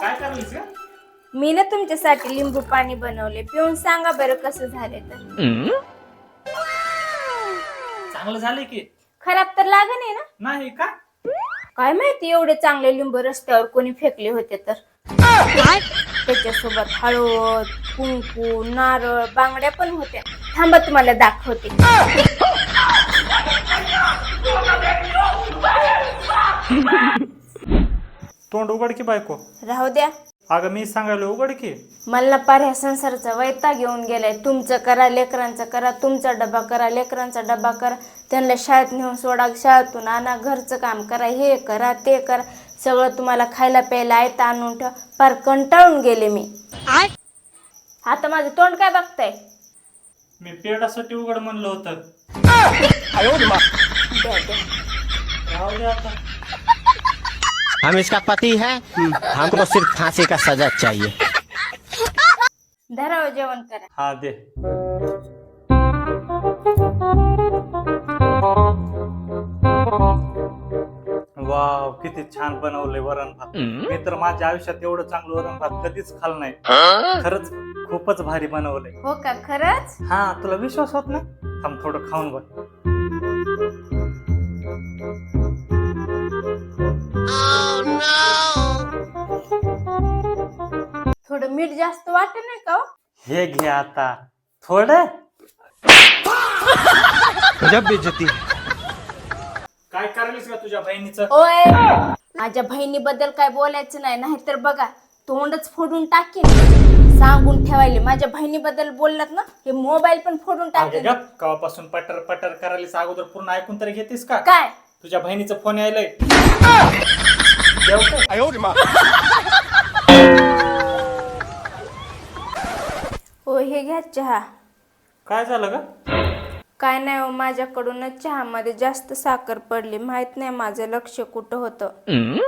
काय करायलीस ग? मी ना तुमच्यासाठी लिंबू पाणी बनवले, पिऊन सांगा बरं कसं झाले तर. चांगलं झालंय की? खराब तर लागत नाही ना? नाही का? काय माहिती एवढे चांगले लिंबू रस्त्यावर कोणी फेकले होते तर. त्याच्यासोबत हळद, कुंकू, नारळ, बांगड्या पण होत्या. थांबा तुम्हाला दाखवते. तोंड उघड की बायको. राहू द्या. अगं मी सांगायला उघड की. मला पार ह्या संसाराचा वैताग घेऊन गेलाय. तुमचं करा, लेकरांचा करा, तुमचा डबा करा, लेकरांचा डबा करा, त्यांना शाळेत नेऊन सोडा, शाळेतून आणा, घरचं काम करा, हे करा ते करा, सगळं तुम्हाला खायला प्यायला आयतं आणून ठेवा. पार कंटाळून गेले मी. आता माझं तोंड काय बघताय? मी पेडासाठी उघड म्हणलं होतं. द्या द्या. राहू दे आता. हम इसका पति है, हमको सिर्फ फांसी का सजा चाहिए. धरावं जेवण करा. हा दे. वाव, किती छान बनवलंय वरण भात. मी तर माझ्या आयुष्यात एवढं चांगलं वरण भात कधीच खाल्लं नाही. खरंच खूपच भारी बनवलंय. हो का? खरंच? हा, तुला विश्वास होत ना? थांब थोडं खाऊन बघ. थोडं मीठ जास्त वाटत नाही का हो? हे घे आता थोडं. गजब बेइज्जती. काय करायलीस का तुझ्या बहिणीचं? ओय, माझ्या बहिणीबद्दल काय बोलायचं नाही, नाहीतर बघा तोंडच फोडून टाकेन. सांगून ठेवायले, माझ्या बहिणीबद्दल बोललात ना, हे मोबाईल पण फोडून टाकेन. कवापासून पटर पटर करायलीस, अगोदर पूर्ण ऐकून तरी घेतीस का? काय? तुझ्या बहिणीचा फोन यायलाय. हो, हे घ्या चहा. काय झालं ग? काय नाही हो, माझ्याकडूनच चहामध्ये जास्त साखर पडली. माहित नाही माझं लक्ष कुठं होतं.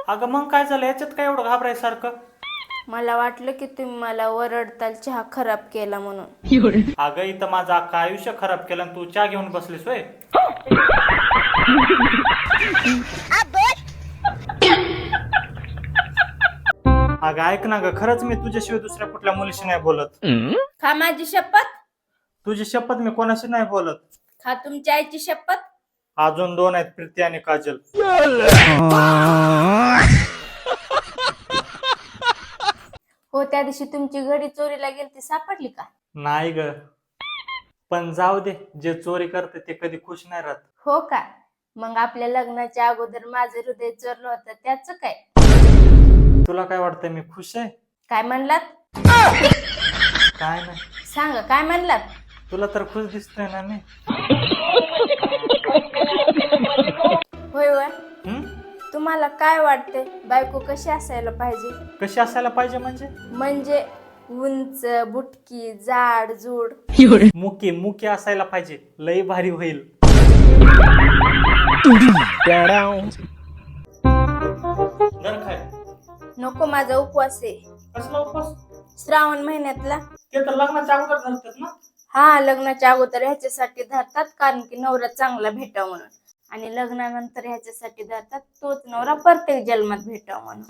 अगं मग काय झालं? याच्यात काय एवढं घाबरायसारखं? मला वाटलं की तुम्ही मला ओरडताल चहा खराब केला म्हणून. अगं इथं माझं अख्खं आयुष्य खराब केलं आणि तू चहा घेऊन बसलीस होय? अगं ऐक ना ग, खरंच मी तुझ्याशिवाय दुसऱ्या कुठल्या मुलीशी नाही बोलत. खा माझी शपथ. तुझी शपथ, मी कोणाशी नाही बोलत. खा तुमच्या आईची शपथ. अजून 2 आहेत, प्रीती आणि काजल. हो, त्या दिवशी तुमची घडी चोरीला गेली ती सापडली का? नाही ग, पण जाऊ दे, जे चोरी करते ते कधी खुश नाही राहत. हो का? मग आपल्या लग्नाच्या अगोदर माझं हृदय चोरलं होतं, त्याचं काय? तुला काय वाटतंय, मी खुश आहे? काय म्हणलात? काय नाही. सांगा काय म्हणलात? तुला तर खुश दिसतोय ना मी. होय होय. हम्म? तुम्हाला काय वाटते बायको कशी असायला पाहिजे? कशी असायला पाहिजे म्हणजे? म्हणजे उंच, बुटकी, जाड, जूड. मुकी मुकी असायला पाहिजे, लई भारी होईल. जर काय नको, माझा उपवास आहे. कसला उपवास? श्रावण महिन्यातला. ते तर लग्नाच्या अगोदर धरतात ना? हा, लग्नाच्या अगोदर ह्याच्यासाठी धरतात कारण की नवरा चांगला भेटावा म्हणून, आणि लग्नानंतर ह्याच्यासाठी धरतात तोच नवरा प्रत्येक जन्मात भेटावा म्हणून.